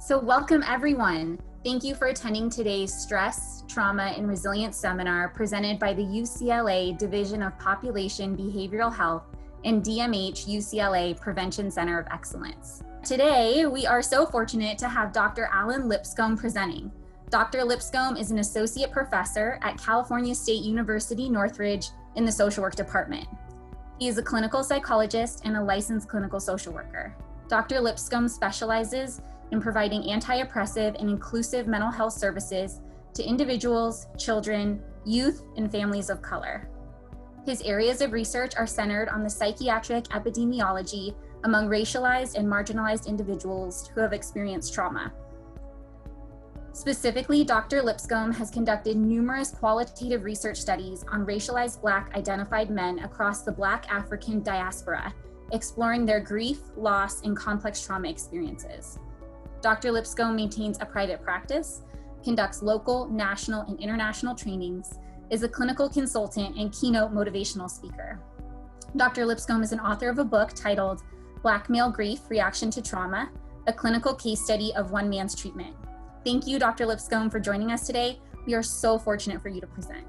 So welcome everyone. Thank you for attending today's Stress, Trauma, and Resilience seminar presented by the UCLA Division of Population Behavioral Health and DMH UCLA Prevention Center of Excellence. Today, we are so fortunate to have Dr. Alan Lipscomb presenting. Dr. Lipscomb is an associate professor at California State University, Northridge in the social work department. He is a clinical psychologist and a licensed clinical social worker. Dr. Lipscomb specializes in providing anti-oppressive and inclusive mental health services to individuals, children, youth, and families of color. His areas of research are centered on the psychiatric epidemiology among racialized and marginalized individuals who have experienced trauma. Specifically, Dr. Lipscomb has conducted numerous qualitative research studies on racialized Black identified men across the Black African diaspora, exploring their grief, loss, and complex trauma experiences. Dr. Lipscomb maintains a private practice, conducts local, national, and international trainings, is a clinical consultant and keynote motivational speaker. Dr. Lipscomb is an author of a book titled Black Male Grief, Reaction to Trauma, a clinical case study of one man's treatment. Thank you, Dr. Lipscomb, for joining us today. We are so fortunate for you to present.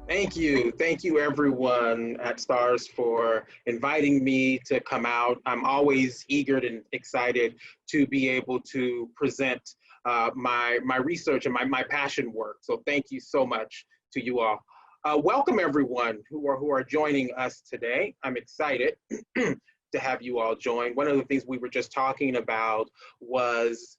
Thank you. Thank you, everyone at STARS, for inviting me to come out. I'm always eager and excited to be able to present my research and my passion work. So thank you so much to you all. Welcome, everyone who are joining us today. I'm excited to have you all join. One of the things we were just talking about was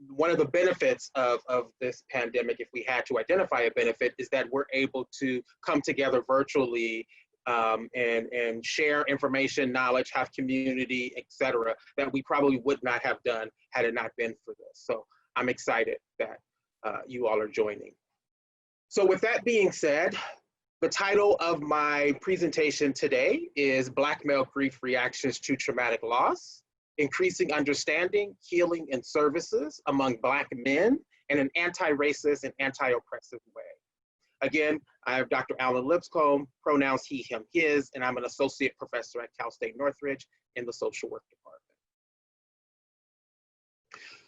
one of the benefits of this pandemic, if we had to identify a benefit, is that we're able to come together virtually and share information, knowledge, have community, etc., that we probably would not have done had it not been for this. So I'm excited that you all are joining. So with that being said, the title of my presentation today is Black Male Grief Reactions to Traumatic Loss: Increasing Understanding, Healing, and Services Among Black Men in an Anti-Racist and Anti-Oppressive Way. Again, I have Dr. Alan Lipscomb, pronouns he, him, his, and I'm an associate professor at Cal State Northridge in the social work department.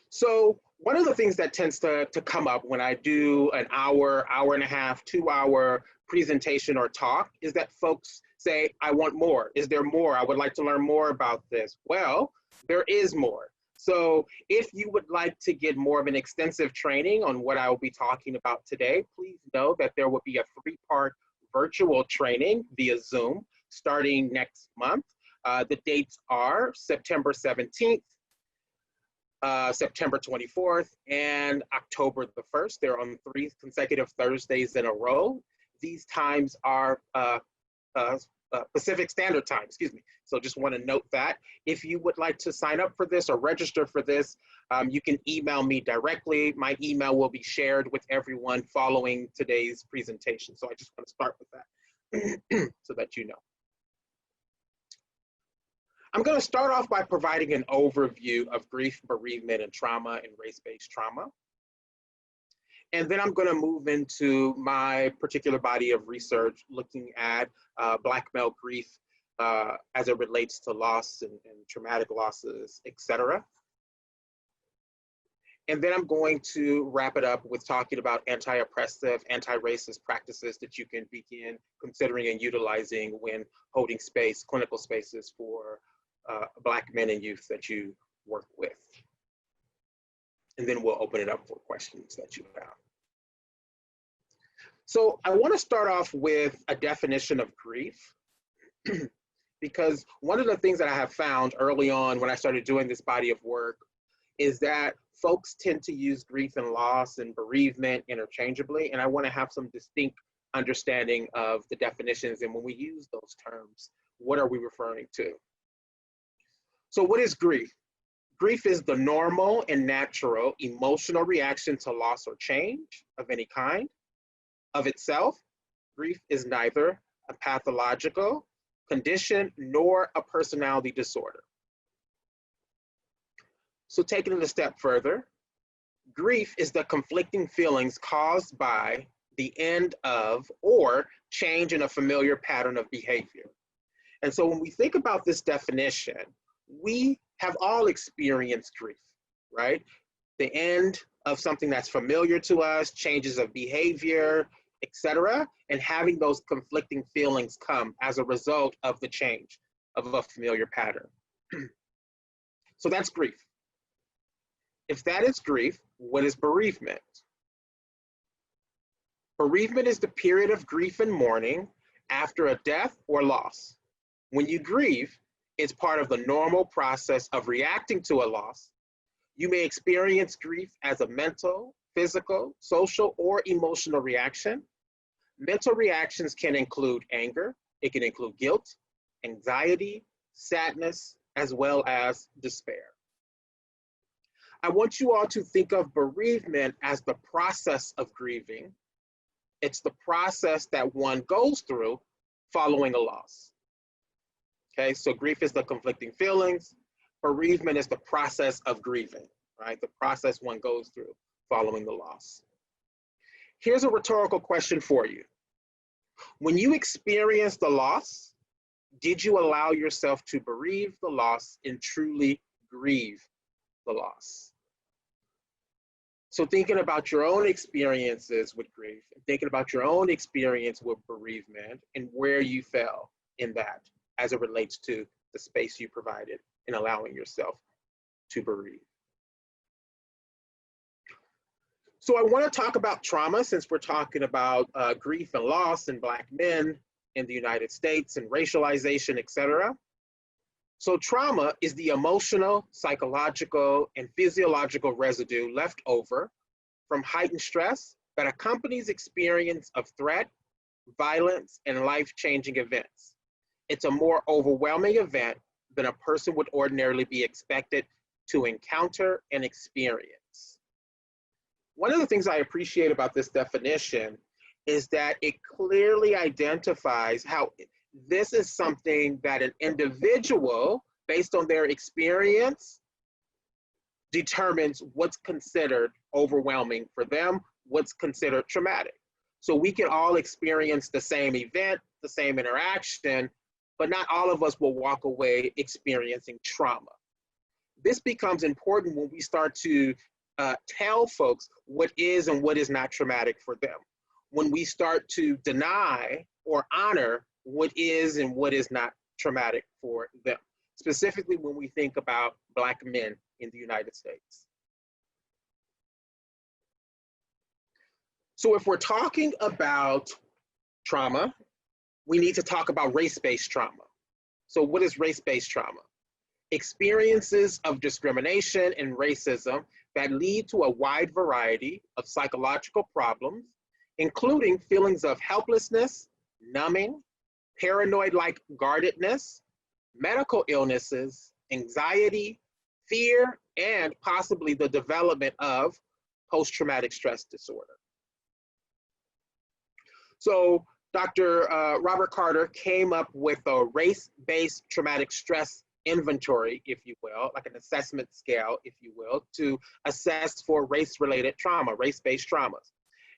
So one of the things that tends to come up when I do an hour, hour and a half, 2 hour presentation or talk is that folks say, I want more. Is there more? I would like to learn more about this. Well, there is more. So if you would like to get more of an extensive training on what I will be talking about today, please know that there will be a 3-part virtual training via Zoom starting next month. The dates are September 17th, September 24th, and October the 1st. They're on 3 consecutive Thursdays in a row. These times are Pacific Standard Time, excuse me. So just want to note that. If you would like to sign up for this or register for this, you can email me directly. My email will be shared with everyone following today's presentation. So I just want to start with that so that you know. I'm going to start off by providing an overview of grief, bereavement, and trauma and race-based trauma. And then I'm going to move into my particular body of research looking at Black male grief as it relates to loss and traumatic losses, etc. And then I'm going to wrap it up with talking about anti-oppressive, anti-racist practices that you can begin considering and utilizing when holding space, clinical spaces for Black men and youth that you work with. And then we'll open it up for questions that you have. So I want to start off with a definition of grief, because one of the things that I have found early on when I started doing this body of work is that folks tend to use grief and loss and bereavement interchangeably, and I want to have some distinct understanding of the definitions, and when we use those terms, what are we referring to? So what is grief? Grief is the normal and natural emotional reaction to loss or change of any kind. Of itself, grief is neither a pathological condition nor a personality disorder. So taking it a step further, grief is the conflicting feelings caused by the end of or change in a familiar pattern of behavior. And so when we think about this definition, we have all experienced grief. right? The end of something that's familiar to us, changes of behavior, etc., and having those conflicting feelings come as a result of the change of a familiar pattern. So that's grief. If that is grief, what is bereavement? Bereavement is the period of grief and mourning after a death or loss. When you grieve, it's part of the normal process of reacting to a loss. You may experience grief as a mental, physical, social, or emotional reaction. Mental reactions can include anger, it can include guilt, anxiety, sadness, as well as despair. I want you all to think of bereavement as the process of grieving. It's the process that one goes through following a loss. Okay, so grief is the conflicting feelings. Bereavement is the process of grieving, right? The process one goes through following the loss. Here's a rhetorical question for you. When you experienced the loss, did you allow yourself to bereave the loss and truly grieve the loss? So thinking about your own experiences with grief, thinking about your own experience with bereavement and where you fell in that as it relates to the space you provided in allowing yourself to bereave. So I want to talk about trauma since we're talking about grief and loss in Black men in the United States and racialization, etc. So trauma is the emotional, psychological, and physiological residue left over from heightened stress that accompanies experience of threat, violence, and life-changing events. It's a more overwhelming event than a person would ordinarily be expected to encounter and experience. One of the things I appreciate about this definition is that it clearly identifies how this is something that an individual, based on their experience, determines what's considered overwhelming for them, what's considered traumatic. So we can all experience the same event, the same interaction, but not all of us will walk away experiencing trauma. This becomes important when we start to tell folks what is and what is not traumatic for them. When we start to deny or honor what is and what is not traumatic for them, specifically when we think about Black men in the United States. So if we're talking about trauma, we need to talk about race-based trauma. So what is race-based trauma? Experiences of discrimination and racism that lead to a wide variety of psychological problems, including feelings of helplessness, numbing, paranoid-like guardedness, medical illnesses, anxiety, fear, and possibly the development of post-traumatic stress disorder. So Dr. Robert Carter came up with a race-based traumatic stress inventory, if you will, like an assessment scale, if you will, to assess for race-related trauma, race-based traumas.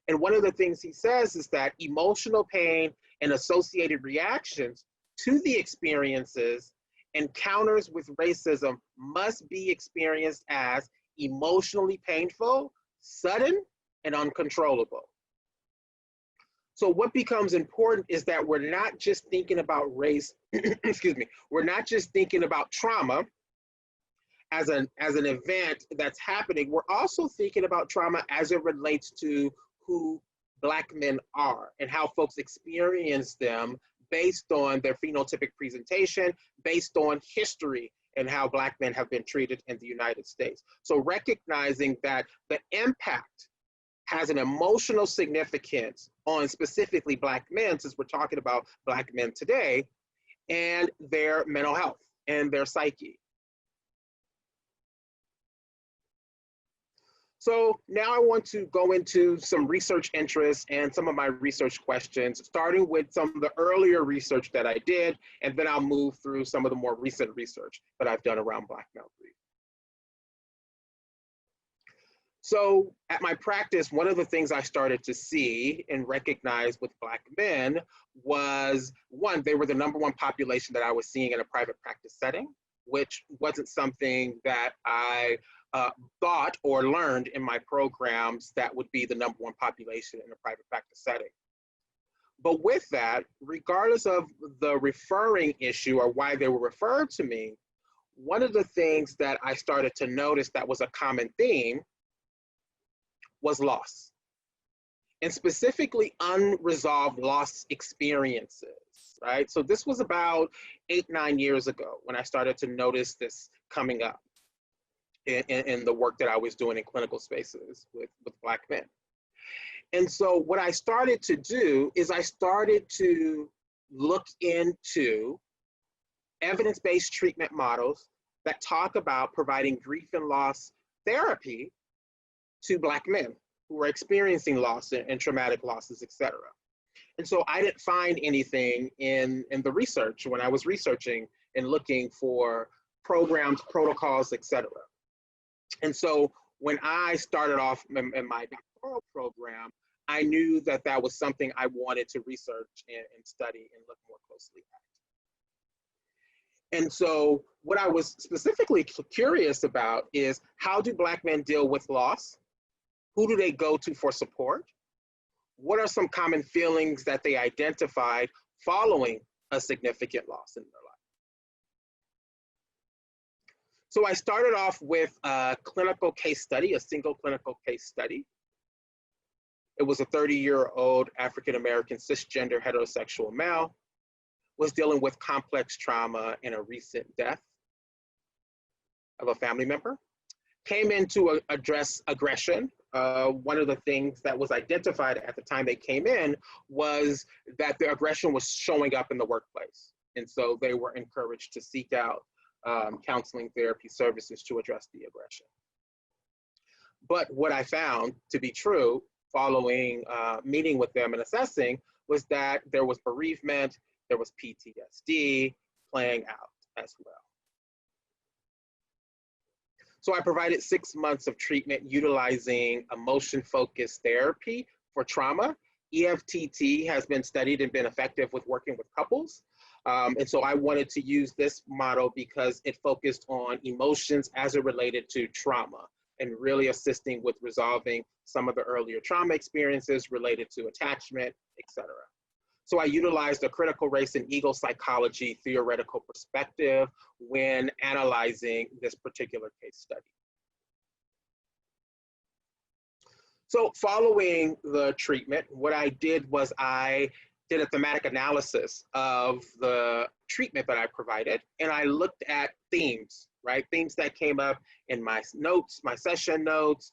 And one of the things he says is that emotional pain and associated reactions to the experiences encounters with racism must be experienced as emotionally painful, sudden, and uncontrollable. So what becomes important is that we're not just thinking about race, excuse me, we're not just thinking about trauma as an event that's happening, we're also thinking about trauma as it relates to who Black men are and how folks experience them based on their phenotypic presentation, based on history and how Black men have been treated in the United States. So recognizing that the impact has an emotional significance on specifically Black men, since we're talking about Black men today, and their mental health and their psyche. So now I want to go into some research interests and some of my research questions, starting with some of the earlier research that I did, and then I'll move through some of the more recent research that I've done around Black male grief. So at my practice, one of the things I started to see and recognize with Black men was, one, they were the #1 population that I was seeing in a private practice setting, which wasn't something that I thought or learned in my programs that would be the #1 population in a private practice setting. But with that, regardless of the referring issue or why they were referred to me, one of the things that I started to notice that was a common theme was loss, and specifically unresolved loss experiences, right? So this was about 8-9 years ago when I started to notice this coming up in the work that I was doing in clinical spaces with Black men. And so what I started to do is I started to look into evidence-based treatment models that talk about providing grief and loss therapy to Black men who are experiencing loss and traumatic losses, et cetera. And so I didn't find anything in the research when I was researching and looking for programs, protocols, et cetera. And so when I started off in my doctoral program, I knew that that was something I wanted to research and study and look more closely at. And so what I was specifically curious about is, how do Black men deal with loss? Who do they go to for support? What are some common feelings that they identified following a significant loss in their life? So I started off with a clinical case study, a single clinical case study. It was a 30-year-old African-American cisgender heterosexual male, was dealing with complex trauma and a recent death of a family member. Came in to address aggression. One of the things that was identified at the time they came in was that the aggression was showing up in the workplace. And so they were encouraged to seek out counseling therapy services to address the aggression. But what I found to be true following meeting with them and assessing was that there was bereavement, there was PTSD playing out as well. So I provided 6 months of treatment utilizing emotion-focused therapy for trauma. EFTT has been studied and been effective with working with couples. And so I wanted to use this model because it focused on emotions as it related to trauma and really assisting with resolving some of the earlier trauma experiences related to attachment, et cetera. So I utilized a critical race and ego psychology theoretical perspective when analyzing this particular case study. So following the treatment, what I did was I did a thematic analysis of the treatment that I provided, and I looked at themes, right? Themes that came up in my notes, my session notes,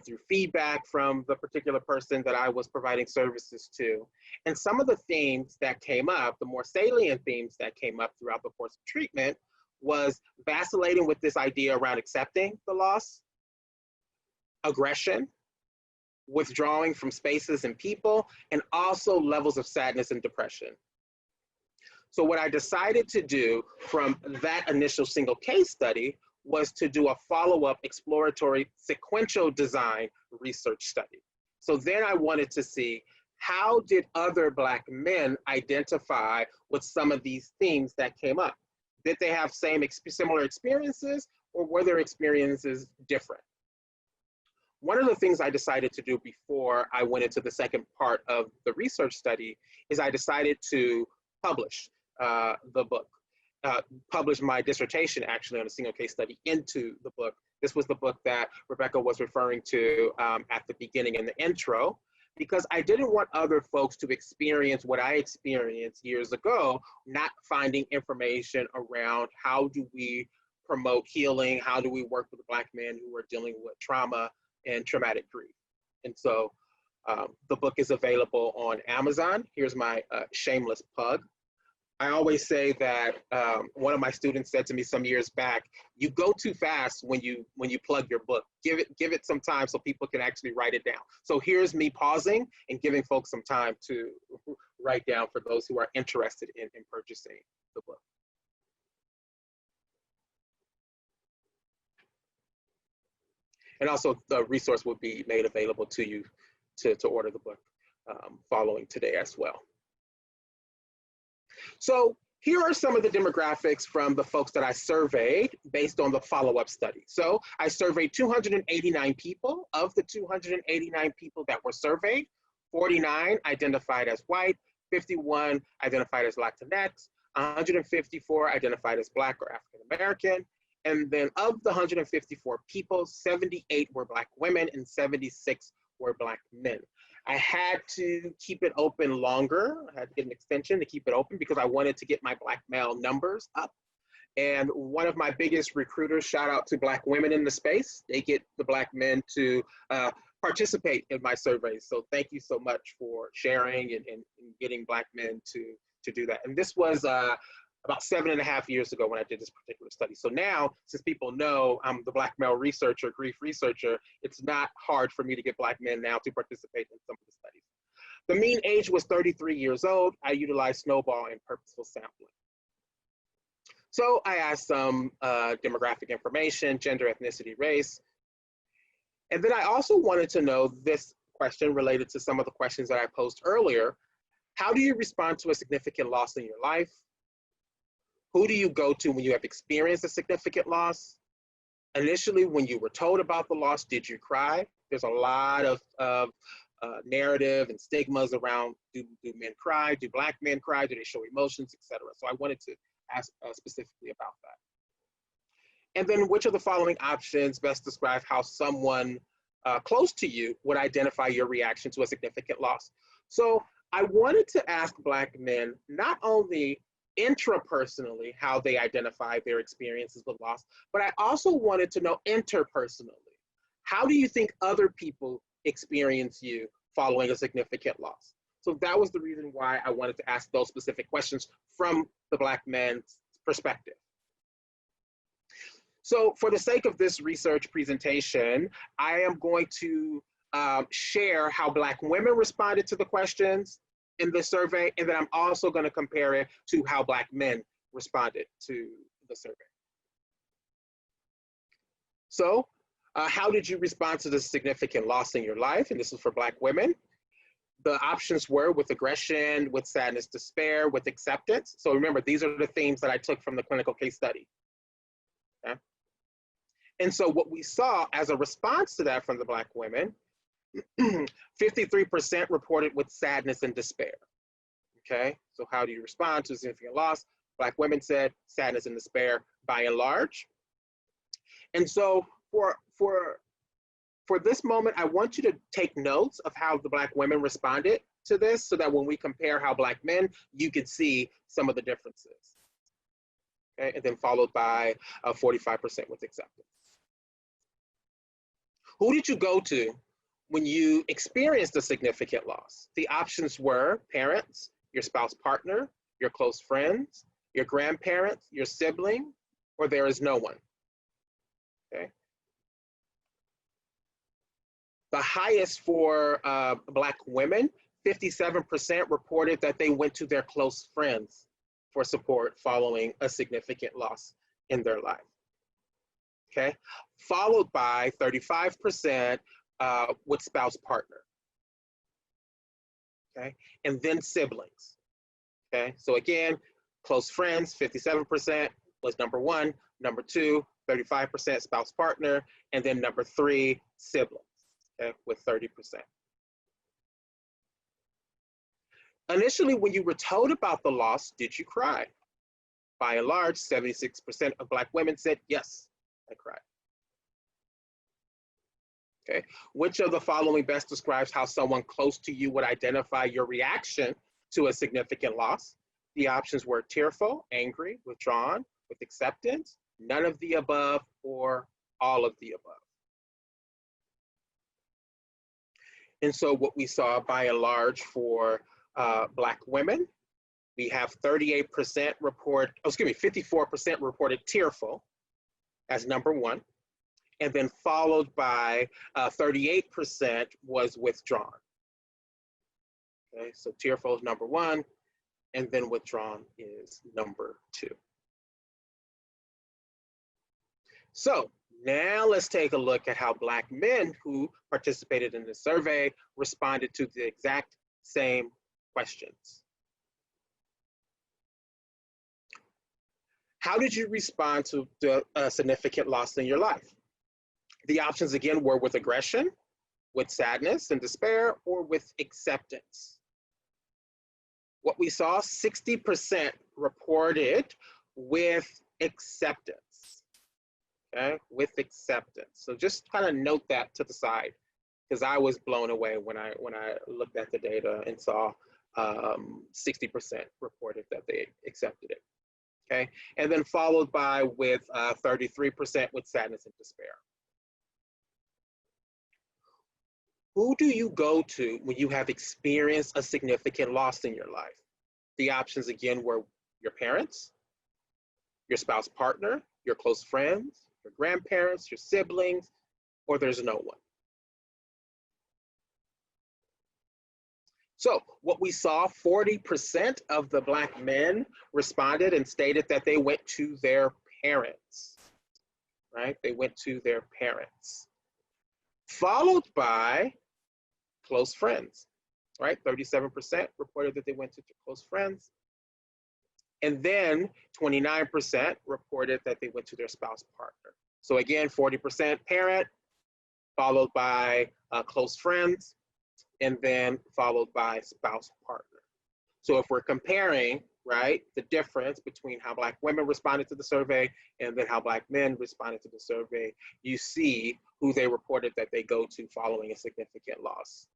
through feedback from the particular person that I was providing services to. And some of the themes that came up, the more salient themes that came up throughout the course of treatment, was vacillating with this idea around accepting the loss, aggression, withdrawing from spaces and people, and also levels of sadness and depression. So what I decided to do from that initial single case study was to do a follow-up exploratory sequential design research study. So then I wanted to see, how did other Black men identify with some of these themes that came up? Did they have similar experiences, or were their experiences different? One of the things I decided to do before I went into the second part of the research study is I decided to publish the book. Published my dissertation actually on a single case study into the book. This was the book that Rebecca was referring to at the beginning in the intro, because I didn't want other folks to experience what I experienced years ago, not finding information around how do we promote healing, how do we work with Black men who are dealing with trauma and traumatic grief. And so the book is available on Amazon. Here's my shameless plug. I always say that one of my students said to me some years back, you go too fast when you plug your book. Give it some time so people can actually write it down. So here's me pausing and giving folks some time to write down for those who are interested in purchasing the book. And also the resource will be made available to you to order the book following today as well. So Here are some of the demographics from the folks that I surveyed based on the follow-up study. So I surveyed 289 people. Of the 289 people that were surveyed, 49 identified as white, 51 identified as Latinx, 154 identified as Black or African American, and then of the 154 people, 78 were Black women and 76 were Black men. I had to keep it open longer. I had to get an extension to keep it open because I wanted to get my Black male numbers up. And one of my biggest recruiters, shout out to Black women in the space, they get the Black men to participate in my surveys. So thank you so much for sharing and getting Black men to do that. And this was about 7.5 years ago when I did this particular study. So now, since people know I'm the Black male researcher, grief researcher, it's not hard for me to get Black men now to participate in some of the studies. The mean age was 33 years old. I utilized snowball and purposeful sampling. So I asked some demographic information, gender, ethnicity, race. And then I also wanted to know this question related to some of the questions that I posed earlier. How do you respond to a significant loss in your life? Who do you go to when you have experienced a significant loss? Initially, when you were told about the loss, did you cry? There's a lot of narrative and stigmas around, do men cry? Do Black men cry? Do they show emotions, etc.? So I wanted to ask specifically about that. And then which of the following options best describe how someone close to you would identify your reaction to a significant loss? So I wanted to ask Black men not only intrapersonally how they identify their experiences with loss, but I also wanted to know interpersonally. How do you think other people experience you following a significant loss? So that was the reason why I wanted to ask those specific questions from the Black man's perspective. So for the sake of this research presentation, I am going to share how Black women responded to the questions in the survey, and then I'm also going to compare it to how Black men responded to the survey. So how did you respond to the significant loss in your life? And this is for Black women. The options were with aggression, with sadness, despair, with acceptance. So remember, these are the themes that I took from the clinical case study. Okay? And so what we saw as a response to that from the Black women, 53% reported with sadness and despair. Okay, so how do you respond to a significant loss? Black women said sadness and despair by and large. And so for this moment, I want you to take notes of how the Black women responded to this so that when we compare how Black men, you can see some of the differences. Okay, and then followed by 45% with acceptance. Who did you go to when you experienced a significant loss? The options were parents, your spouse partner, your close friends, your grandparents, your sibling, or there is no one. Okay. The highest for Black women, 57% reported that they went to their close friends for support following a significant loss in their life. Okay, followed by 35% with spouse partner. Okay, and then siblings. Okay, so again, close friends, 57% was number one. Number two, 35% spouse partner, and then number three, siblings. Okay, with 30%. Initially, when you were told about the loss, did you cry? By and large, 76% of Black women said, yes, I cried. Okay, which of the following best describes how someone close to you would identify your reaction to a significant loss? The options were tearful, angry, withdrawn, with acceptance, none of the above, or all of the above. And so what we saw by and large for Black women, we have 38% report, 54% reported tearful as number one, and then followed by 38% was withdrawn. Okay, so tearful is number one, and then withdrawn is number two. So now let's take a look at how Black men who participated in the survey responded to the exact same questions. How did you respond to a significant loss in your life? The options again were with aggression, with sadness and despair, or with acceptance. What we saw, 60% reported with acceptance, okay, with acceptance. So just kind of note that to the side, because I was blown away when I looked at the data and saw 60% reported that they accepted it, okay? And then followed by with 33% with sadness and despair. Who do you go to when you have experienced a significant loss in your life? The options again were your parents, your spouse partner, your close friends, your grandparents, your siblings, or there's no one. So what we saw, 40% of the Black men responded and stated that they went to their parents, right? They went to their parents. Followed by close friends, right? 37% reported that they went to close friends. And then 29% reported that they went to their spouse partner. So again, 40% parent, followed by close friends, and then followed by spouse partner. So if we're comparing, right, the difference between how Black women responded to the survey and then how Black men responded to the survey, you see who they reported that they go to following a significant loss.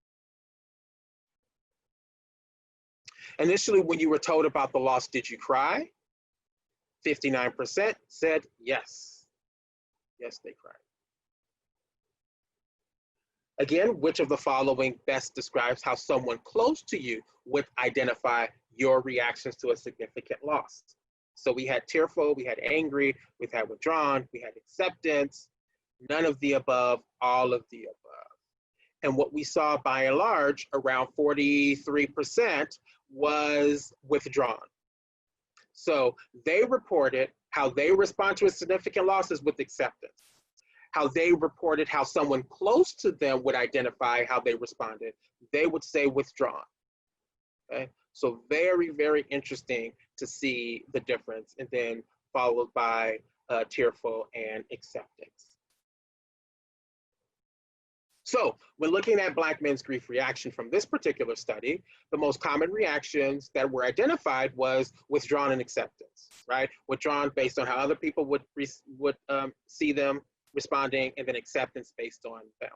Initially, when you were told about the loss, did you cry? 59% said yes. Yes, they cried. Again, which of the following best describes how someone close to you would identify your reactions to a significant loss? So we had tearful, we had angry, we had withdrawn, we had acceptance, none of the above, all of the above. And what we saw by and large, around 43% was withdrawn. So they reported how they respond to a significant loss is with acceptance. How they reported how someone close to them would identify how they responded, they would say withdrawn. Okay? So very, very interesting to see the difference, and then followed by tearful and acceptance. So when looking at Black men's grief reaction from this particular study, the most common reactions that were identified was withdrawn and acceptance, right? Withdrawn based on how other people would see them responding, and then acceptance based on them.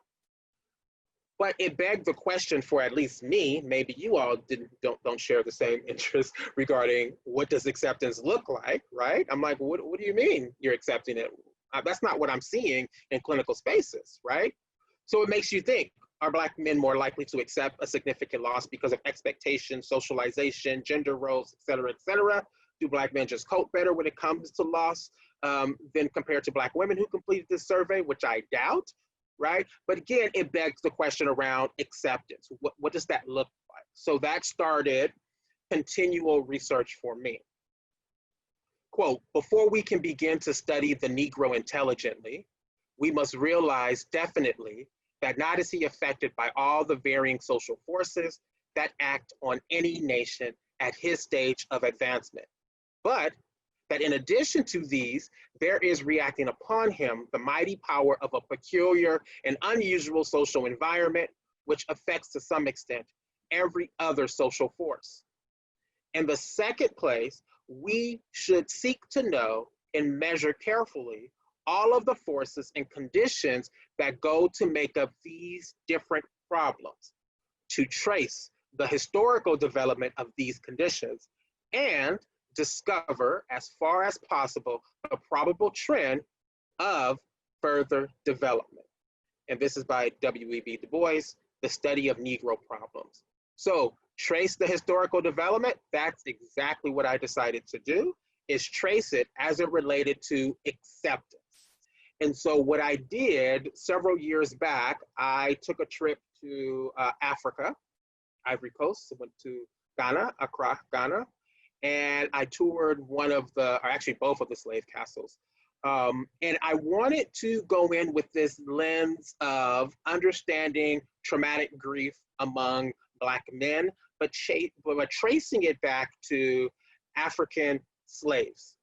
But it begged the question for at least me, maybe you all don't share the same interest regarding what does acceptance look like, right? I'm like, what do you mean you're accepting it? That's not what I'm seeing in clinical spaces, right? So it makes you think, are Black men more likely to accept a significant loss because of expectation, socialization, gender roles, et cetera, Do Black men just cope better when it comes to loss than compared to Black women who completed this survey, which I doubt, right? But again, it begs the question around acceptance. What does that look like? So that started continual research for me. Quote, before we can begin to study the Negro intelligently, we must realize definitely that not is he affected by all the varying social forces that act on any nation at his stage of advancement, but that in addition to these, there is reacting upon him the mighty power of a peculiar and unusual social environment, which affects to some extent every other social force. In the second place, we should seek to know and measure carefully all of the forces and conditions that go to make up these different problems, to trace the historical development of these conditions, and discover as far as possible a probable trend of further development. And this is by W.E.B. Du Bois, The Study of Negro Problems. So trace the historical development, that's exactly what I decided to do, is trace it as it related to acceptance. And so what I did several years back, I took a trip to Africa, Ivory Coast, went to Ghana, Accra, Ghana, and I toured one of the, or actually both of the slave castles. And I wanted to go in with this lens of understanding traumatic grief among Black men, but tracing it back to African slaves.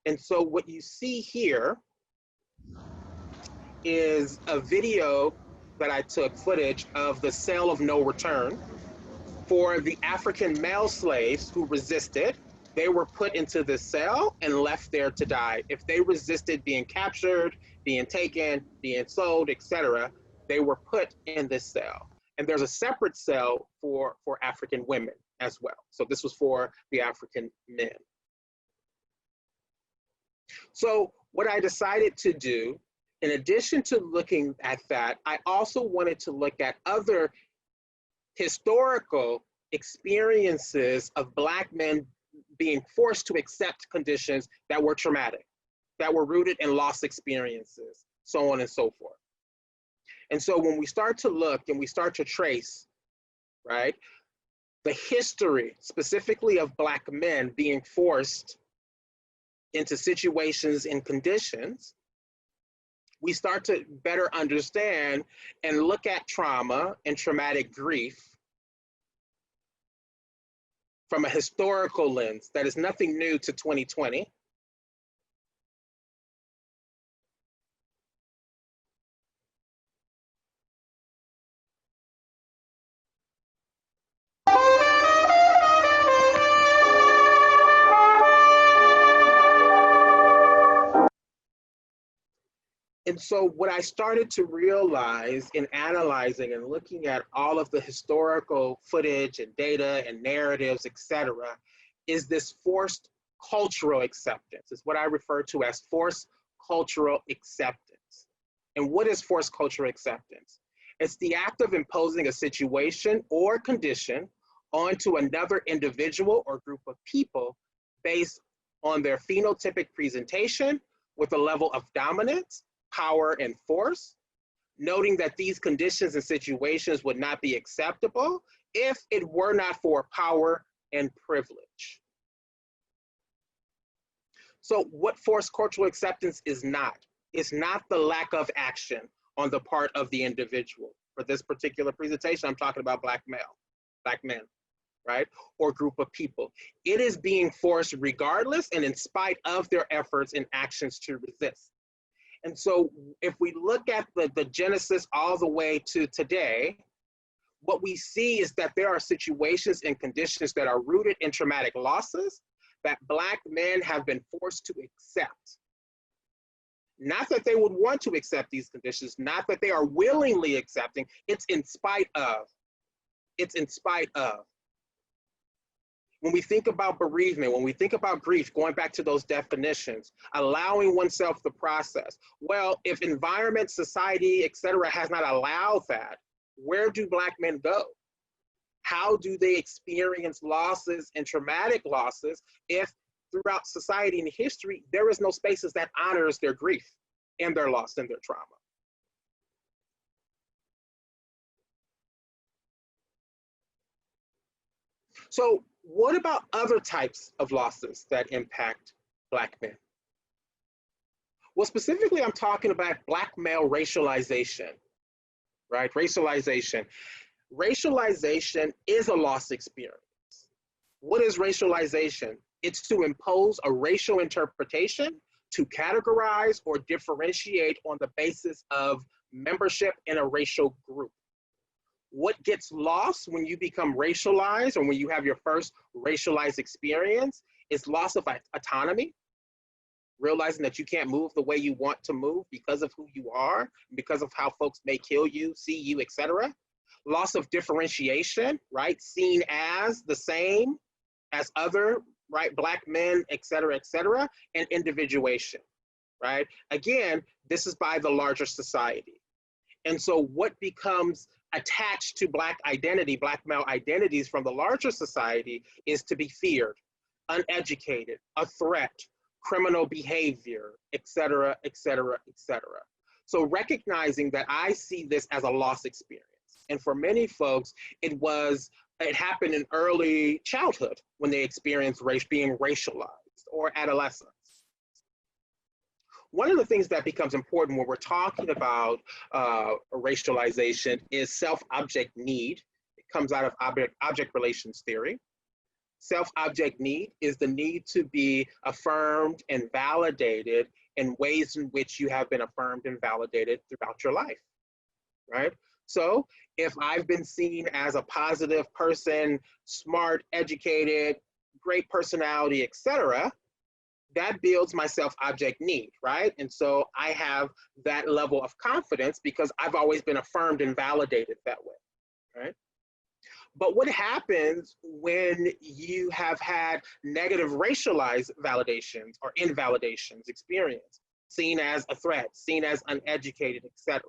And so what you see here is a video that I took footage of the sale of no return for the African male slaves who resisted. They were put into this cell and left there to die. If they resisted being captured, being taken, being sold, etc., they were put in this cell. And there's a separate cell for African women as well. So this was for the African men. So what I decided to do, in addition to looking at that, I also wanted to look at other historical experiences of Black men being forced to accept conditions that were traumatic, that were rooted in loss experiences, so on and so forth. And so when we start to look and we start to trace, right, the history specifically of Black men being forced into situations and conditions, we start to better understand and look at trauma and traumatic grief from a historical lens that is nothing new to 2020. And so what I started to realize in analyzing and looking at all of the historical footage and data and narratives, et cetera, is this forced cultural acceptance. It's what I refer to as forced cultural acceptance. And what is forced cultural acceptance? It's the act of imposing a situation or condition onto another individual or group of people based on their phenotypic presentation with a level of dominance, power, and force, noting that these conditions and situations would not be acceptable if it were not for power and privilege. So what forced cultural acceptance is not, it's not the lack of action on the part of the individual. For this particular presentation, I'm talking about Black men, right? Or group of people. It is being forced regardless and in spite of their efforts and actions to resist. And so if we look at the genesis all the way to today, what we see is that there are situations and conditions that are rooted in traumatic losses that Black men have been forced to accept. Not that they would want to accept these conditions, not that they are willingly accepting, it's in spite of. It's in spite of. When we think about bereavement, when we think about grief, going back to those definitions, allowing oneself the process. Well, if environment, society, et cetera, has not allowed that, where do Black men go? How do they experience losses and traumatic losses if throughout society and history, there is no spaces that honors their grief and their loss and their trauma? So what about other types of losses that impact Black men? Well, specifically, I'm talking about Black male racialization, right? Racialization. Racialization is a loss experience. What is racialization? It's to impose a racial interpretation, to categorize or differentiate on the basis of membership in a racial group. What gets lost when you become racialized or when you have your first racialized experience is loss of autonomy, realizing that you can't move the way you want to move because of who you are, because of how folks may kill you, see you, etc. Loss of differentiation, right? Seen as the same as other, right? Black men, etc., and individuation, right? Again, this is by the larger society. And so what becomes attached to Black identity, Black male identities from the larger society is to be feared, uneducated, a threat, criminal behavior, et cetera. So recognizing that I see this as a loss experience. And for many folks, it happened in early childhood when they experienced being racialized or adolescence. One of the things that becomes important when we're talking about racialization is self-object need. It comes out of object relations theory. Self-object need is the need to be affirmed and validated in ways in which you have been affirmed and validated throughout your life, right? So if I've been seen as a positive person, smart, educated, great personality, etc., that builds my self-object need, right? And so I have that level of confidence because I've always been affirmed and validated that way, right? But what happens when you have had negative racialized validations or invalidations experience, seen as a threat, seen as uneducated, etc.?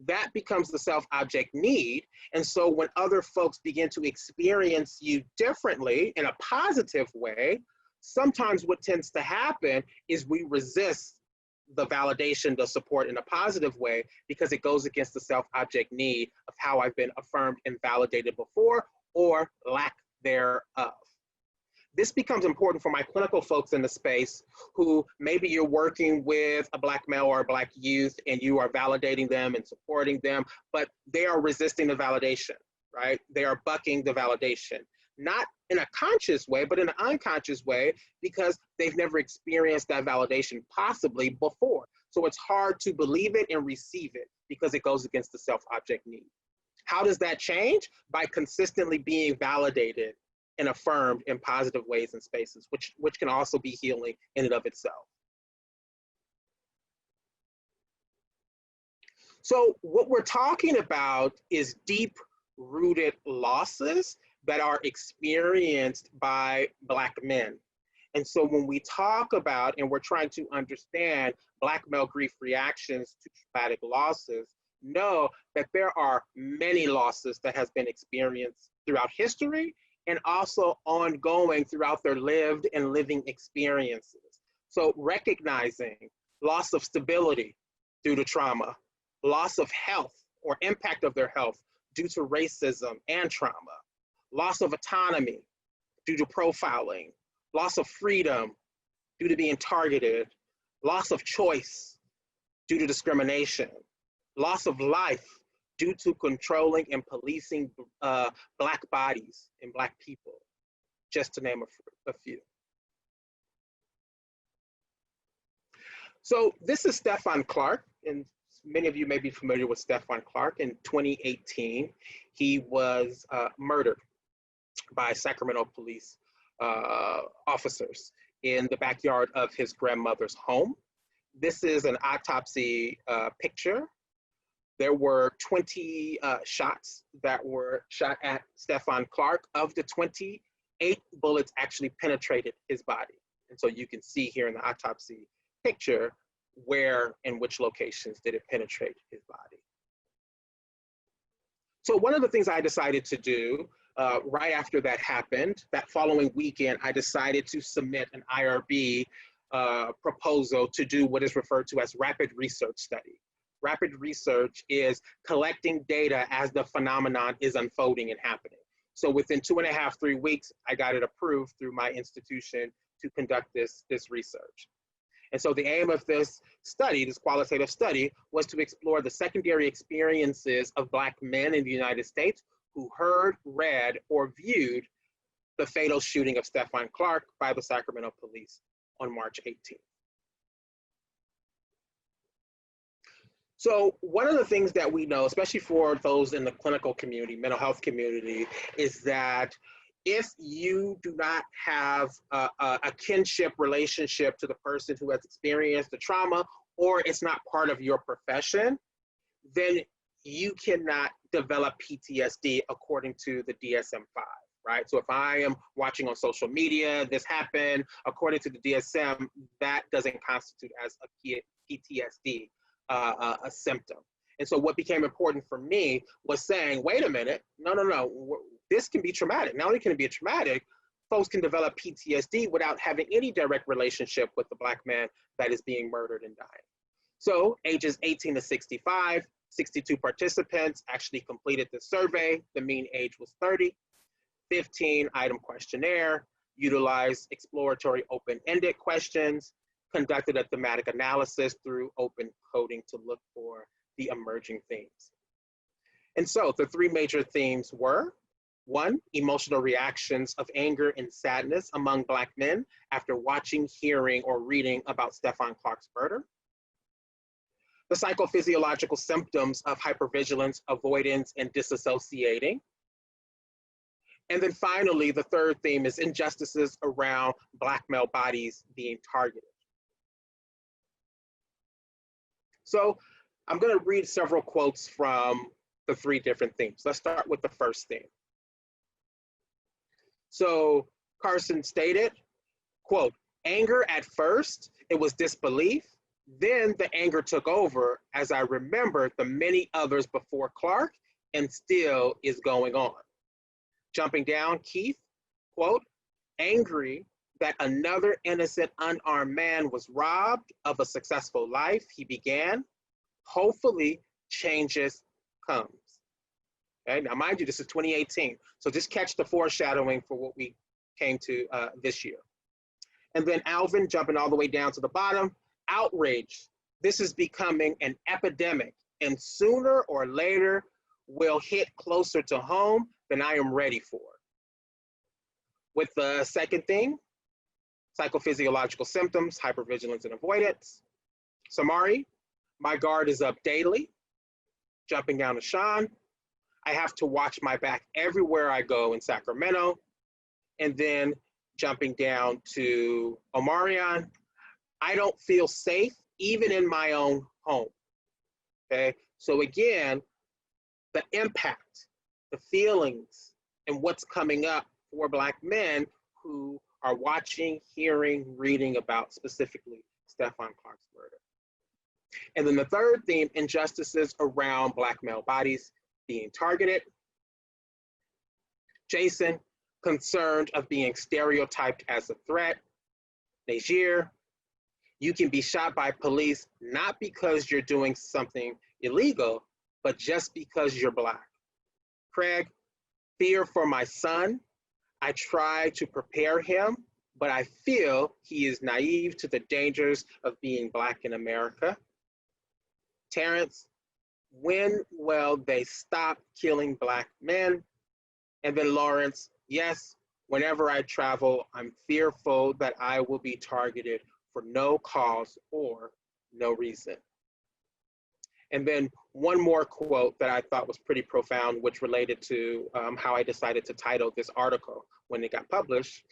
That becomes the self-object need. And so when other folks begin to experience you differently in a positive way, sometimes what tends to happen is we resist the validation, the support in a positive way because it goes against the self-object need of how I've been affirmed and validated before or lack thereof. This becomes important for my clinical folks in the space who maybe you're working with a Black male or a Black youth and you are validating them and supporting them, but they are resisting the validation, right? They are bucking the validation, not in a conscious way, but in an unconscious way because they've never experienced that validation possibly before. So it's hard to believe it and receive it because it goes against the self-object need. How does that change? By consistently being validated and affirmed in positive ways and spaces, which can also be healing in and of itself. So what we're talking about is deep-rooted losses that are experienced by Black men. And so when we talk about and we're trying to understand Black male grief reactions to traumatic losses, know that there are many losses that has been experienced throughout history and also ongoing throughout their lived and living experiences. So recognizing loss of stability due to trauma, loss of health or impact of their health due to racism and trauma, loss of autonomy due to profiling, loss of freedom due to being targeted, loss of choice due to discrimination, loss of life due to controlling and policing Black bodies and Black people, just to name a few. So this is Stephon Clark, and many of you may be familiar with Stephon Clark. In 2018, he was murdered by Sacramento police officers in the backyard of his grandmother's home. This is an autopsy picture. There were 20 shots that were shot at Stephon Clark. Of the 20, 8 bullets actually penetrated his body. And so you can see here in the autopsy picture where and which locations did it penetrate his body. So one of the things I decided to do right after that happened, that following weekend, I decided to submit an IRB proposal to do what is referred to as rapid research study. Rapid research is collecting data as the phenomenon is unfolding and happening. So within 2.5, 3 weeks, I got it approved through my institution to conduct this research. And so the aim of this study, this qualitative study, was to explore the secondary experiences of Black men in the United States who heard, read, or viewed the fatal shooting of Stephon Clark by the Sacramento police on March 18th. So one of the things that we know, especially for those in the clinical community, mental health community, is that if you do not have a kinship relationship to the person who has experienced the trauma, or it's not part of your profession, then you cannot develop PTSD according to the DSM-5, right? So if I am watching on social media, this happened, according to the DSM, that doesn't constitute as a PTSD a symptom. And so what became important for me was saying, wait a minute, no, this can be traumatic. Not only can it be traumatic, folks can develop PTSD without having any direct relationship with the Black man that is being murdered and dying. So ages 18 to 65, 62 participants actually completed the survey. The mean age was 30, 15-item questionnaire, utilized exploratory open-ended questions, conducted a thematic analysis through open coding to look for the emerging themes. And so the 3 major themes were, One, emotional reactions of anger and sadness among Black men after watching, hearing, or reading about Stephon Clark's murder. The psychophysiological symptoms of hypervigilance, avoidance, and disassociating. And then finally, the third theme is injustices around Black male bodies being targeted. So I'm going to read several quotes from the three different themes. Let's start with the first theme. So Carson stated, quote, anger at first, it was disbelief. Then the anger took over as I remembered the many others before Clark and still is going on. Jumping down, Keith, quote, angry that another innocent unarmed man was robbed of a successful life he began, hopefully changes comes. Okay, now mind you, this is 2018, so just catch the foreshadowing for what we came to this year. And then Alvin, jumping all the way down to the bottom, outrage. This is becoming an epidemic, and sooner or later will hit closer to home than I am ready for. With the second thing, psychophysiological symptoms, hypervigilance and avoidance. Samari, my guard is up daily. Jumping down to Sean, I have to watch my back everywhere I go in Sacramento. And then jumping down to Omarion, I don't feel safe even in my own home. Okay, so again, the impact, the feelings, and what's coming up for Black men who are watching, hearing, reading about specifically Stephon Clark's murder. And then the third theme, injustices around Black male bodies being targeted. Jason, concerned of being stereotyped as a threat. Najir, you can be shot by police not because you're doing something illegal, but just because you're Black. Craig, fear for my son. I try to prepare him, but I feel he is naive to the dangers of being Black in America. Terrence, when will they stop killing Black men? And then Lawrence, yes, whenever I travel, I'm fearful that I will be targeted for no cause or no reason. And then one more quote that I thought was pretty profound, which related to how I decided to title this article when it got published,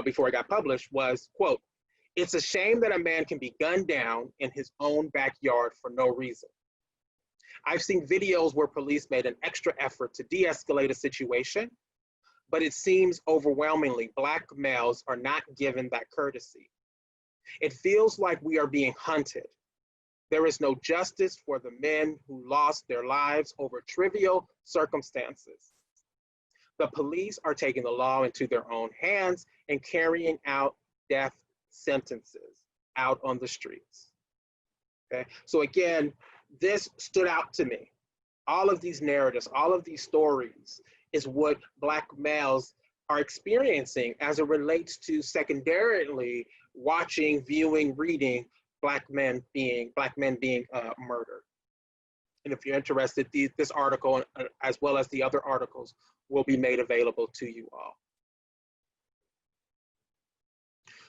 before it got published, was, quote, it's a shame that a man can be gunned down in his own backyard for no reason. I've seen videos where police made an extra effort to de-escalate a situation, but it seems overwhelmingly Black males are not given that courtesy. It feels like we are being hunted. There is no justice for the men who lost their lives over trivial circumstances. The police are taking the law into their own hands and carrying out death sentences out on the streets. Okay, so again, this stood out to me. All of these narratives, all of these stories is what Black males are experiencing as it relates to secondarily watching, viewing, reading Black men being murdered. And if you're interested, this article, as well as the other articles, will be made available to you all.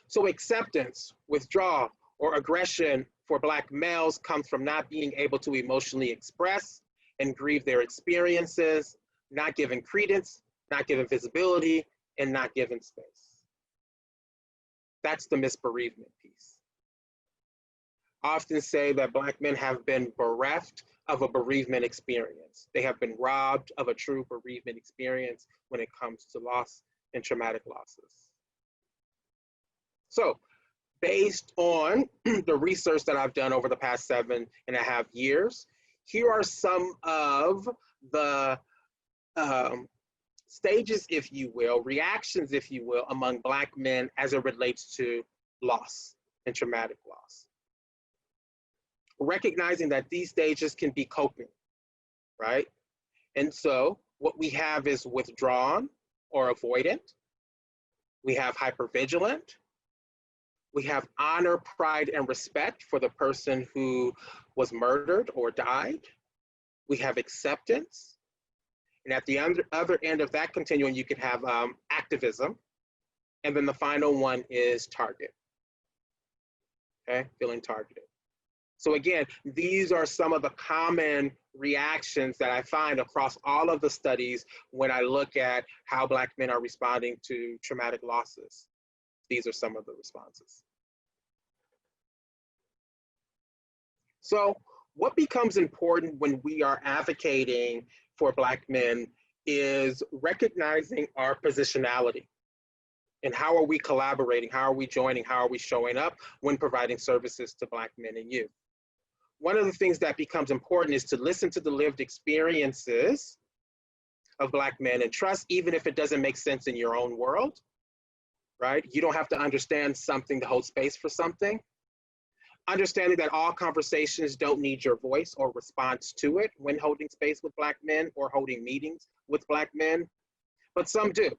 So acceptance, withdrawal, or aggression for Black males comes from not being able to emotionally express and grieve their experiences, not given credence, not given visibility, and not given space. That's the misbereavement piece. I often say that Black men have been bereft of a bereavement experience. They have been robbed of a true bereavement experience when it comes to loss and traumatic losses. So, based on the research that I've done over the past 7.5 years, here are some of the stages, if you will, reactions, if you will, among Black men as it relates to loss and traumatic loss. Recognizing that these stages can be coping, right? And so what we have is withdrawn or avoidant. We have hypervigilant. We have honor, pride, and respect for the person who was murdered or died. We have acceptance. And at the other end of that continuum, you could have activism. And then the final one is target. Okay, feeling targeted. So again, these are some of the common reactions that I find across all of the studies when I look at how Black men are responding to traumatic losses. These are some of the responses. So what becomes important when we are advocating for Black men is recognizing our positionality. And how are we collaborating? How are we joining? How are we showing up when providing services to Black men and youth? One of the things that becomes important is to listen to the lived experiences of Black men and trust, even if it doesn't make sense in your own world, right? You don't have to understand something to hold space for something. Understanding that all conversations don't need your voice or response to it when holding space with Black men or holding meetings with Black men, but some do,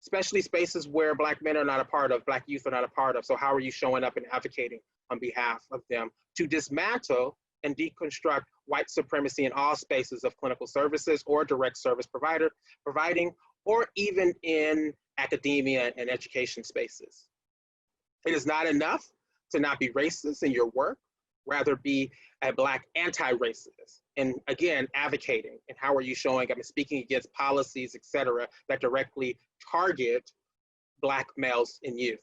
especially spaces where Black men are not a part of, Black youth are not a part of. So how are you showing up and advocating on behalf of them to dismantle and deconstruct white supremacy in all spaces of clinical services or direct service providing, or even in academia and education spaces? It is not enough to not be racist in your work, rather be a Black anti-racist. And again, advocating, and how are you showing up and speaking against policies, et cetera, that directly target Black males and youth.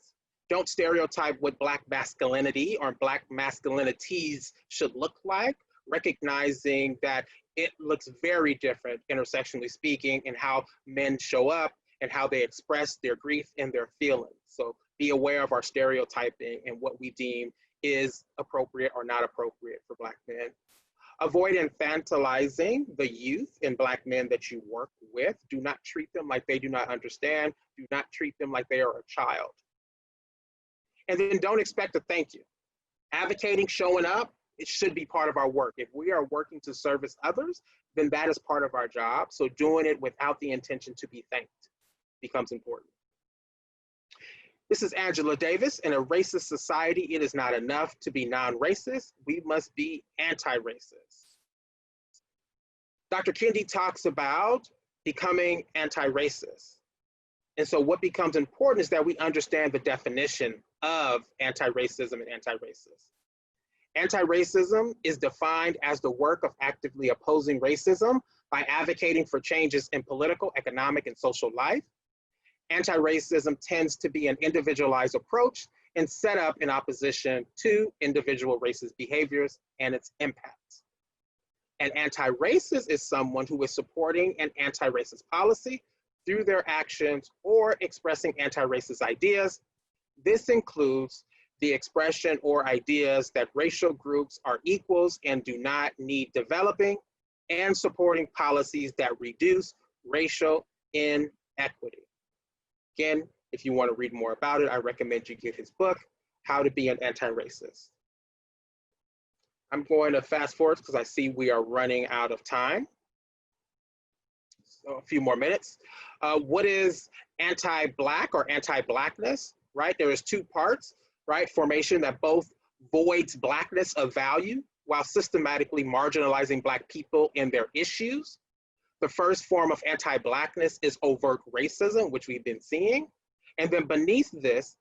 Don't stereotype what Black masculinity or Black masculinities should look like, recognizing that it looks very different, intersectionally speaking, in how men show up and how they express their grief and their feelings. So be aware of our stereotyping and what we deem is appropriate or not appropriate for Black men. Avoid infantilizing the youth and Black men that you work with. Do not treat them like they do not understand. Do not treat them like they are a child. And then don't expect a thank you. Advocating, showing up, it should be part of our work. If we are working to service others, then that is part of our job. So doing it without the intention to be thanked becomes important. This is Angela Davis. In a racist society, it is not enough to be non-racist. We must be anti-racist. Dr. Kendi talks about becoming anti-racist. And so what becomes important is that we understand the definition of anti-racism and anti-racist. Anti-racism is defined as the work of actively opposing racism by advocating for changes in political, economic, and social life. Anti-racism tends to be an individualized approach and set up in opposition to individual racist behaviors and its impacts. An anti-racist is someone who is supporting an anti-racist policy through their actions or expressing anti-racist ideas. This includes the expression or ideas that racial groups are equals and do not need developing, and supporting policies that reduce racial inequity. Again, if you want to read more about it, I recommend you get his book, How to Be an Anti-Racist. I'm going to fast forward because I see we are running out of time. So a few more minutes. What is anti-Black or anti-Blackness, right? There is two parts, right? Formation that both voids Blackness of value while systematically marginalizing Black people and their issues. The first form of anti-Blackness is overt racism, which we've been seeing. And then beneath this,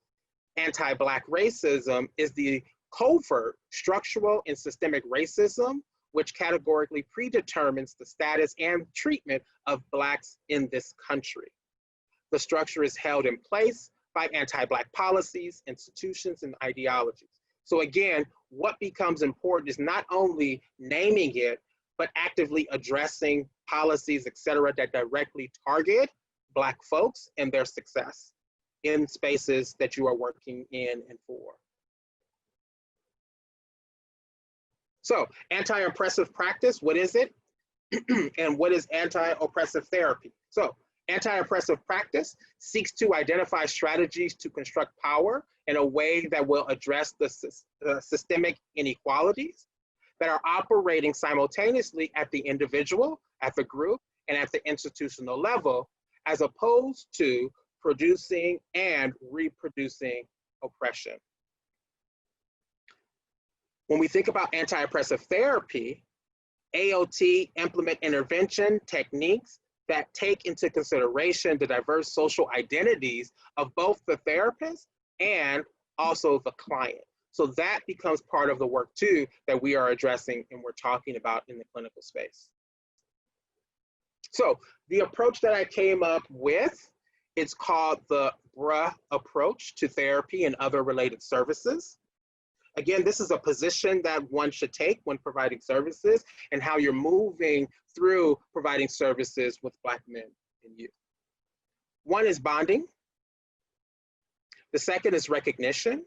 anti-Black racism is the covert, structural, and systemic racism, which categorically predetermines the status and treatment of Blacks in this country. The structure is held in place by anti-Black policies, institutions, and ideologies. So again, what becomes important is not only naming it, but actively addressing policies, et cetera, that directly target Black folks and their success in spaces that you are working in and for. So anti-oppressive practice, what is it? And what is anti-oppressive therapy? So anti-oppressive practice seeks to identify strategies to construct power in a way that will address the systemic inequalities that are operating simultaneously at the individual, at the group, and at the institutional level, as opposed to producing and reproducing oppression. When we think about anti-oppressive therapy, AOT implement intervention techniques that take into consideration the diverse social identities of both the therapist and also the client. So that becomes part of the work too that we are addressing and we're talking about in the clinical space. So the approach that I came up with, it's called the BRA approach to therapy and other related services. Again, this is a position that one should take when providing services and how you're moving through providing services with Black men and youth. One is bonding. The second is recognition.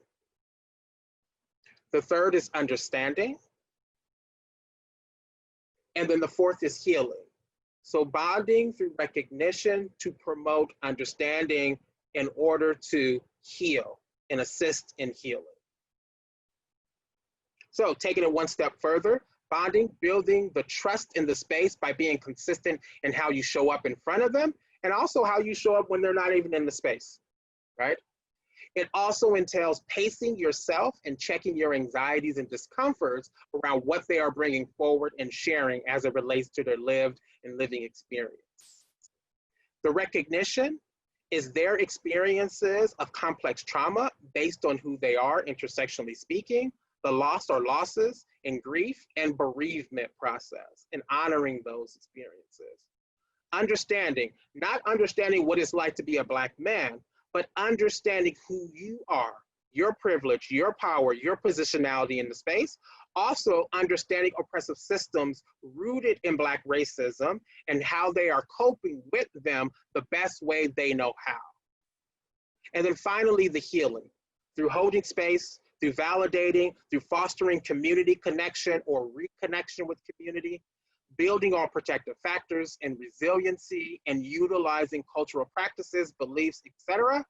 The third is understanding. And then the fourth is healing. So bonding through recognition to promote understanding in order to heal and assist in healing. So taking it one step further, bonding, building the trust in the space by being consistent in how you show up in front of them and also how you show up when they're not even in the space, right? It also entails pacing yourself and checking your anxieties and discomforts around what they are bringing forward and sharing as it relates to their lived and living experience. The recognition is their experiences of complex trauma based on who they are intersectionally speaking, the loss or losses and grief and bereavement process, and honoring those experiences. Understanding, not understanding what it's like to be a Black man, but understanding who you are, your privilege, your power, your positionality in the space. Also understanding oppressive systems rooted in Black racism and how they are coping with them the best way they know how. And then finally, the healing through holding space, through validating, through fostering community connection or reconnection with community, building on protective factors and resiliency, and utilizing cultural practices, beliefs, etc.,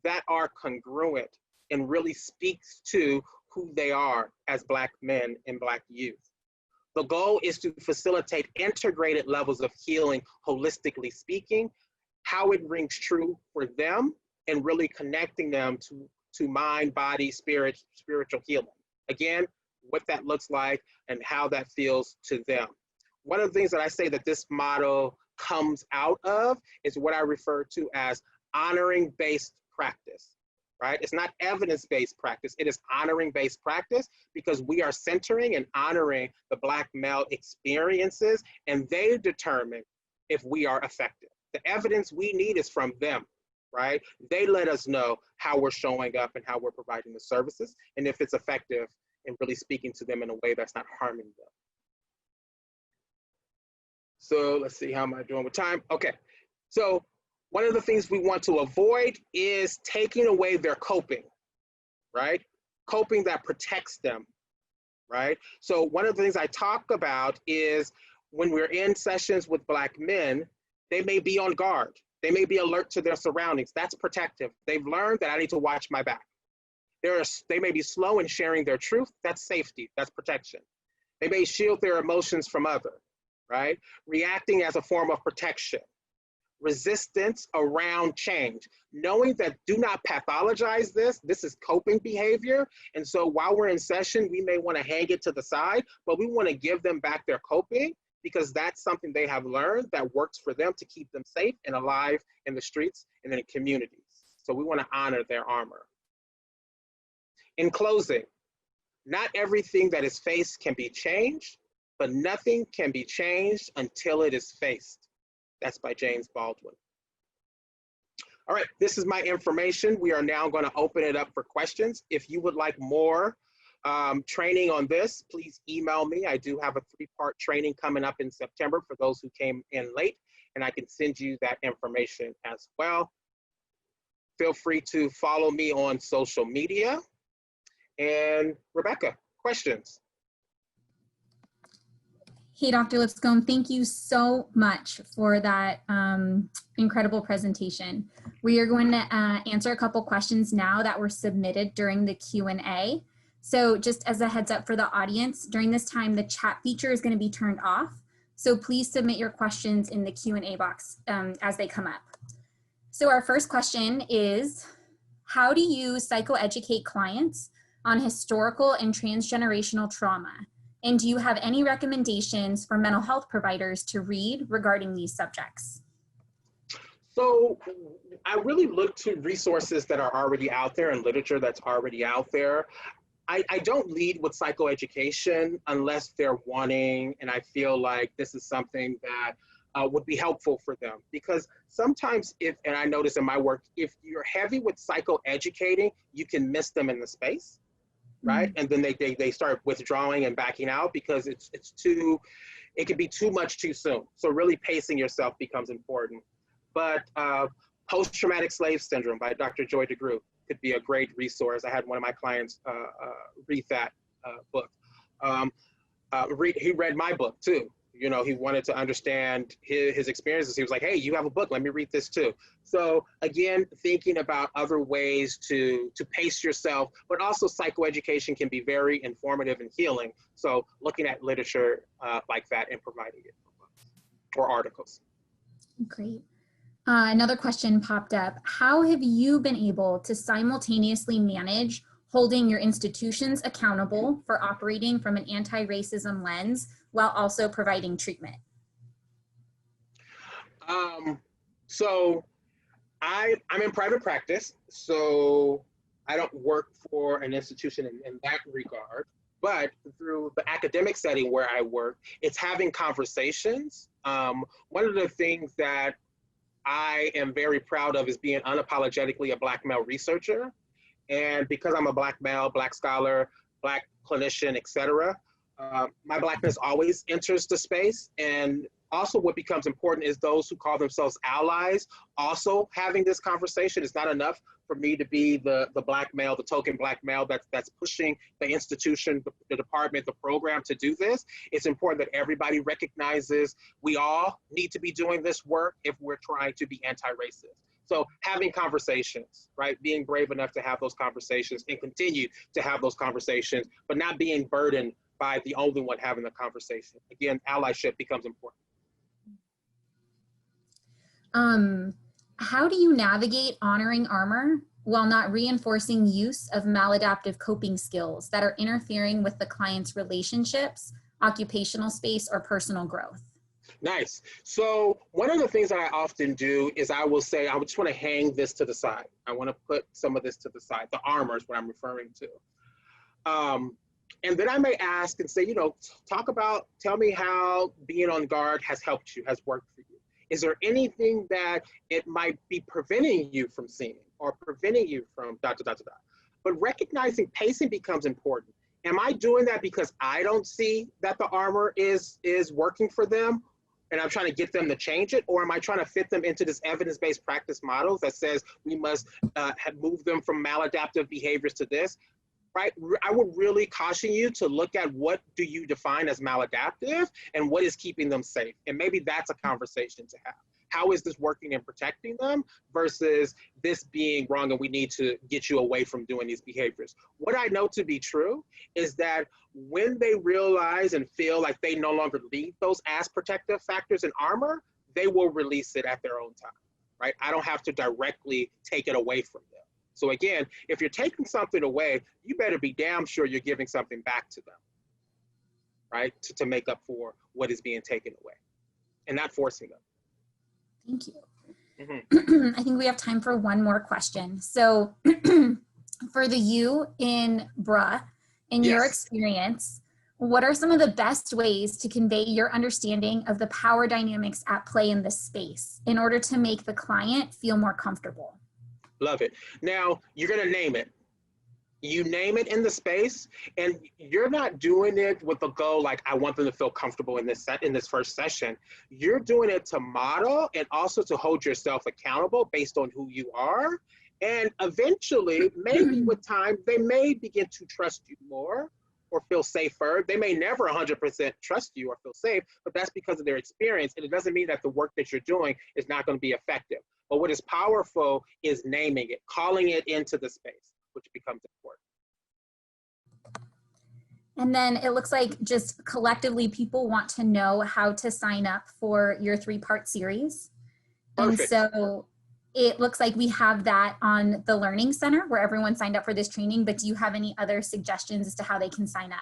that are congruent and really speaks to who they are as Black men and Black youth. The goal is to facilitate integrated levels of healing, holistically speaking, how it rings true for them, and really connecting them to mind, body, spirit, spiritual healing. Again, what that looks like and how that feels to them. One of the things that I say that this model comes out of is what I refer to as honoring-based practice, right? It's not evidence-based practice, it is honoring-based practice because we are centering and honoring the Black male experiences and they determine if we are effective. The evidence we need is from them, right? They let us know how we're showing up and how we're providing the services and if it's effective and really speaking to them in a way that's not harming them. So let's see, how am I doing with time? Okay, so one of the things we want to avoid is taking away their coping, right? Coping that protects them, right? So one of the things I talk about is when we're in sessions with Black men, they may be on guard. They may be alert to their surroundings. That's protective. They've learned that I need to watch my back. They may be slow in sharing their truth. That's safety, that's protection. They may shield their emotions from others. Right? Reacting as a form of protection. Resistance around change. Knowing that do not pathologize this is coping behavior. And so while we're in session, we may want to hang it to the side, but we want to give them back their coping because that's something they have learned that works for them to keep them safe and alive in the streets and in communities. So we want to honor their armor. In closing, not everything that is faced can be changed, but nothing can be changed until it is faced. That's by James Baldwin. All right, this is my information. We are now going to open it up for questions. If you would like more training on this, please email me. I do have a 3-part training coming up in September for those who came in late, and I can send you that information as well. Feel free to follow me on social media. And Rebecca, questions? Hey, Dr. Lipscomb, thank you so much for that incredible presentation. We are going to answer a couple questions now that were submitted during the Q&A. So just as a heads up for the audience, during this time, the chat feature is going to be turned off. So please submit your questions in the Q&A box as they come up. So our first question is, how do you psychoeducate clients on historical and transgenerational trauma? And do you have any recommendations for mental health providers to read regarding these subjects? So I really look to resources that are already out there and literature that's already out there. I don't lead with psychoeducation unless they're wanting, and I feel like this is something that would be helpful for them. Because sometimes, and I notice in my work, if you're heavy with psychoeducating, you can miss them in the space, right? Mm. And then they start withdrawing and backing out because it can be too much too soon. So really pacing yourself becomes important. But Post-Traumatic Slave Syndrome by Dr. Joy DeGruy could be a great resource. I had one of my clients read that book. He read my book too. You know, he wanted to understand his experiences. He was like, hey, you have a book, let me read this too. So again, thinking about other ways to pace yourself, but also psychoeducation can be very informative and healing. So looking at literature like that and providing it or articles. Great. Another question popped up. How have you been able to simultaneously manage holding your institutions accountable for operating from an anti-racism lens while also providing treatment? So I'm in private practice, so I don't work for an institution in that regard. But through the academic setting where I work, it's having conversations. One of the things that I am very proud of is being unapologetically a Black male researcher. And because I'm a Black male, Black scholar, Black clinician, et cetera, my Blackness always enters the space. And also what becomes important is those who call themselves allies also having this conversation. It's not enough for me to be the Black male, the token Black male that's pushing the institution, the department, the program to do this. It's important that everybody recognizes we all need to be doing this work if we're trying to be anti-racist. So having conversations, right? Being brave enough to have those conversations and continue to have those conversations, but not being burdened by the only one having the conversation. Again, allyship becomes important. How do you navigate honoring armor while not reinforcing use of maladaptive coping skills that are interfering with the client's relationships, occupational space, or personal growth? Nice. So one of the things that I often do is I will say, I just want to hang this to the side. I want to put some of this to the side. The armor is what I'm referring to. And then I may ask and say, you know, tell me how being on guard has helped you, has worked for you. Is there anything that it might be preventing you from seeing or preventing you from ... But recognizing pacing becomes important. Am I doing that because I don't see that the armor is working for them and I'm trying to get them to change it? Or am I trying to fit them into this evidence-based practice model that says we must move them from maladaptive behaviors to this? Right? I would really caution you to look at what do you define as maladaptive and what is keeping them safe. And maybe that's a conversation to have. How is this working and protecting them versus this being wrong and we need to get you away from doing these behaviors? What I know to be true is that when they realize and feel like they no longer need those as protective factors and armor, they will release it at their own time, right? I don't have to directly take it away from them. So again, if you're taking something away, you better be damn sure you're giving something back to them, right? To make up for what is being taken away and not forcing them. Thank you. Mm-hmm. I think we have time for one more question. So for the you in BRA, in your experience, what are some of the best ways to convey your understanding of the power dynamics at play in this space in order to make the client feel more comfortable? Love it. Now, you're going to name it. You name it in the space, and you're not doing it with the goal like, I want them to feel comfortable in this first session. You're doing it to model and also to hold yourself accountable based on who you are. And eventually, maybe with time, they may begin to trust you more or feel safer. They may never 100% trust you or feel safe, but that's because of their experience. And it doesn't mean that the work that you're doing is not going to be effective. But what is powerful is naming it, calling it into the space, which becomes important. And then it looks like just collectively people want to know how to sign up for your 3-part series. Perfect. And so it looks like we have that on the Learning Center where everyone signed up for this training, but do you have any other suggestions as to how they can sign up?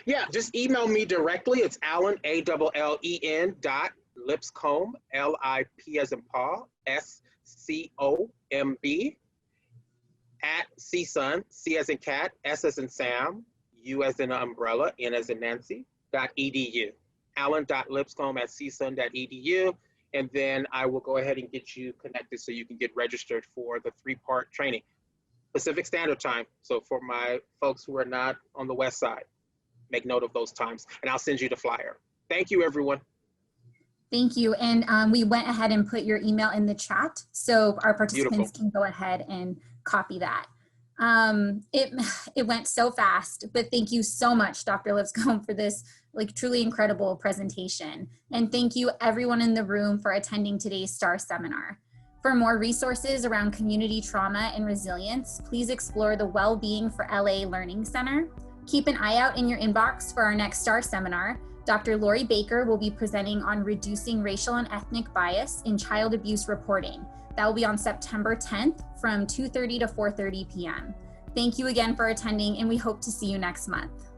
Yeah, just email me directly. It's Allen, ALLEN Lipscomb, L-I-P as in Paul, S-C-O-M-B, at CSUN, C as in cat, S as in Sam, U as in umbrella, N as in Nancy, .edu. alan.lipscomb@csun.edu. And then I will go ahead and get you connected so you can get registered for the 3-part training. Pacific Standard Time. So for my folks who are not on the West Side, make note of those times and I'll send you the flyer. Thank you, everyone. Thank you. And we went ahead and put your email in the chat so our participants can go ahead and copy that. It went so fast, but thank you so much, Dr. Lipscomb, for this like truly incredible presentation. And thank you everyone in the room for attending today's STAR seminar. For more resources around community trauma and resilience, please explore the Wellbeing for LA Learning Center. Keep an eye out in your inbox for our next STAR seminar. Dr. Lori Baker will be presenting on reducing racial and ethnic bias in child abuse reporting. That will be on September 10th from 2:30 to 4:30 p.m. Thank you again for attending, and we hope to see you next month.